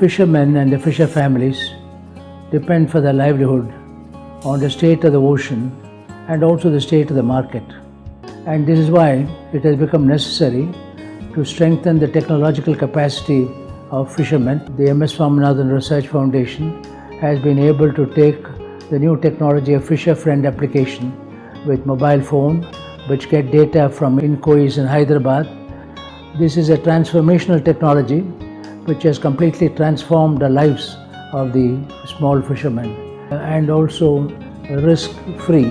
fishermen and the fisher families depend for their livelihood on the state of the ocean and also the state of the market. And this is why it has become necessary to strengthen the technological capacity of fishermen. The MS Swaminathan Research Foundation has been able to take the new technology of Fisher Friend application with mobile phone, which get data from INCOIS in Hyderabad. This is a transformational technology which has completely transformed the lives of the small fishermen and also risk-free.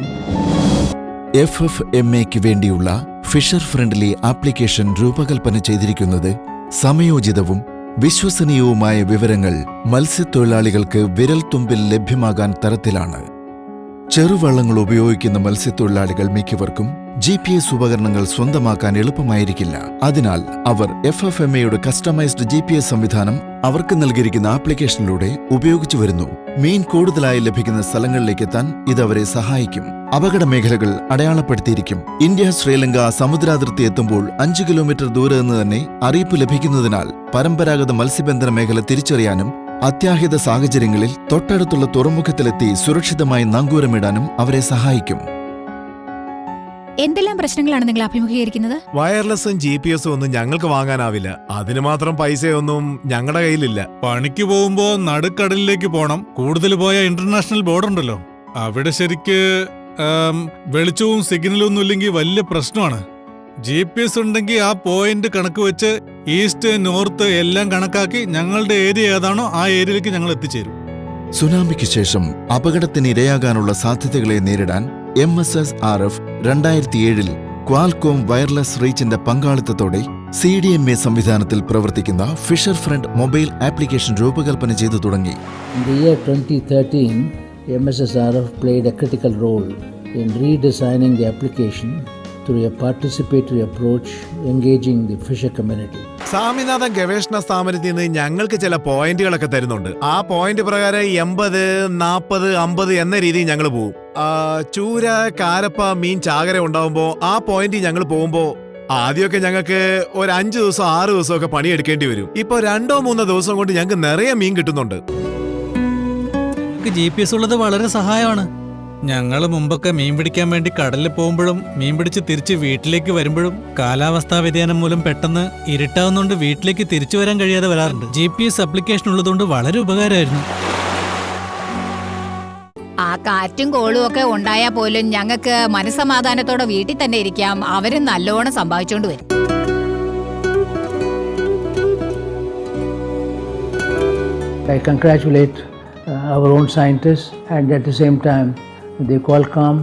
FFMAയ്ക്ക് വേണ്ടിയുള്ള Fisher friendly application രൂപകൽപ്പന ചെയ്തിരിക്കുന്നത് സമയോചിതവും വിശ്വസനീയവുമായ വിവരങ്ങൾ മത്സ്യത്തൊഴിലാളികൾക്ക് വിരൽത്തുമ്പിൽ ലഭ്യമാകാൻ തരത്തിലാണ്. ചെറുവള്ളങ്ങൾ ഉപയോഗിക്കുന്ന മത്സ്യത്തൊഴിലാളികൾ മിക്കവർക്കും GPS ഉപകരണങ്ങൾ സ്വന്തമാക്കാൻ എളുപ്പമായിരിക്കില്ല. അതിനാൽ അവർ FFMAയുടെ കസ്റ്റമൈസ്ഡ് GPS സംവിധാനം അവർക്ക് നൽകിയിരിക്കുന്ന ആപ്ലിക്കേഷനിലൂടെ ഉപയോഗിച്ചു വരുന്നു. മീൻ കൂടുതലായി ലഭിക്കുന്ന സ്ഥലങ്ങളിലേക്ക് എത്താൻ ഇത് അവരെ സഹായിക്കും. അപകട മേഖലകൾ അടയാളപ്പെടുത്തിയിരിക്കും. ഇന്ത്യ ശ്രീലങ്ക സമുദ്രാതിർത്തി എത്തുമ്പോൾ 5 കിലോമീറ്റർ ദൂരെ നിന്ന് തന്നെ അറിയിപ്പ് ലഭിക്കുന്നതിനാൽ പരമ്പരാഗത മത്സ്യബന്ധന മേഖല തിരിച്ചറിയാനും അത്യാഹിത സാഹചര്യങ്ങളിൽ തൊട്ടടുത്തുള്ള തുറമുഖത്തിലെത്തി സുരക്ഷിതമായി നങ്കൂരമിടാനും അവരെ സഹായിക്കും. എന്തെല്ലാം പ്രശ്നങ്ങളാണ് നിങ്ങൾ അഭിമുഖീകരിക്കുന്നത്? വയർലെസ്സും GPS-ഉം ഒന്നും ഞങ്ങൾക്ക് വാങ്ങാനാവില്ല. അതിന് മാത്രം പൈസയൊന്നും ഞങ്ങളുടെ കയ്യിലില്ല. പണിക്ക് പോകുമ്പോ നടുക്കടലിലേക്ക് പോണം. കൂടുതൽ പോയ ഇന്റർനാഷണൽ ബോർഡർ ഉണ്ടല്ലോ, അവിടെ ശരിക്ക് വെളിച്ചവും സിഗ്നലും ഒന്നും ഇല്ലെങ്കിൽ വലിയ പ്രശ്നമാണ്. GPS ഉണ്ടെങ്കിൽ ആ പോയിന്റ് കണക്ക് വെച്ച് ഈസ്റ്റ് നോർത്ത് എല്ലാം കണക്കാക്കി ഞങ്ങളുടെ ഏരിയ ഏതാണോ ആ ഏരിയയിലേക്ക് ഞങ്ങൾ എത്തിച്ചേരും. സുനാമിക്ക് ശേഷം അപകടത്തിന് ഇരയാകാനുള്ള സാധ്യതകളെ നേരിടാൻ MSSRF 2007 ക്വാൽകോം വയർലെസ് റീച്ചിന്റെ പങ്കാളിത്തത്തോടെ CDMA സംവിധാനത്തിൽ പ്രവർത്തിക്കുന്ന ഫിഷർ ഫ്രണ്ട് മൊബൈൽ ആപ്ലിക്കേഷൻ രൂപകൽപ്പന ചെയ്തു തുടങ്ങി. In the year 2013, MSSRF played a critical role in redesigning the application through a participatory approach engaging the fisher community. Swaminathan ഗവേഷണ സ്ഥാപനത്തിൽ നിന്ന് ഞങ്ങൾക്ക് ചില പോയിന്റുകളൊക്കെ തരുന്നുണ്ട്. ആ പോയിന്റ് പ്രകാരം 80, 40, 50 എന്ന രീതിയിൽ ഞങ്ങൾ പോകും. ചൂര, കാരപ്പ, മീൻ, ചാകര ഉണ്ടാവുമ്പോ ആ പോയിന്റ് ഞങ്ങൾ പോകുമ്പോ ആദ്യമൊക്കെ ഞങ്ങൾക്ക് ഒരു 5 ദിവസം 6 ദിവസമൊക്കെ പണിയെടുക്കേണ്ടി വരും. ഇപ്പൊ 2-3 ദിവസം കൊണ്ട് ഞങ്ങൾക്ക് നിറയെ മീൻ കിട്ടുന്നുണ്ട്. GPS ഉള്ളത് വളരെ സഹായമാണ്. ഞങ്ങൾ മുമ്പൊക്കെ മീൻ പിടിക്കാൻ വേണ്ടി കടലിൽ പോകുമ്പോഴും മീൻ പിടിച്ച് തിരിച്ച് വീട്ടിലേക്ക് വരുമ്പോഴും കാലാവസ്ഥാ വ്യതിയാനം മൂലം പെട്ടെന്ന് ഇരുട്ടാവുന്നതുകൊണ്ട് വീട്ടിലേക്ക് തിരിച്ചു വരാൻ കഴിയാതെ വരാറുണ്ട്. GPS ആപ്ലിക്കേഷൻ ഉള്ളതുകൊണ്ട് വളരെ ഉപകാരമായിരുന്നു. ആ കാറ്റും കോളും ഒക്കെ ഉണ്ടായാൽ പോലും ഞങ്ങൾക്ക് മനസ്സമാധാനത്തോടെ വീട്ടിൽ തന്നെ ഇരിക്കാം. അവരും നല്ലോണം സമ്പാദിച്ചോണ്ട് വരും. I congratulate our own scientists and at the same time the Qualcomm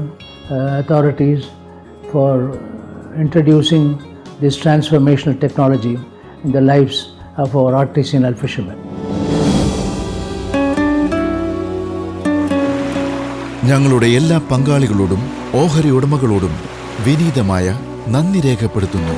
authorities for introducing this transformational technology in the lives of our artisanal fishermen. ഞങ്ങളുടെ എല്ലാ പങ്കാളികളോടും ഓഹരി ഉടമകളോടും വിനീതമായ നന്ദി രേഖപ്പെടുത്തുന്നു.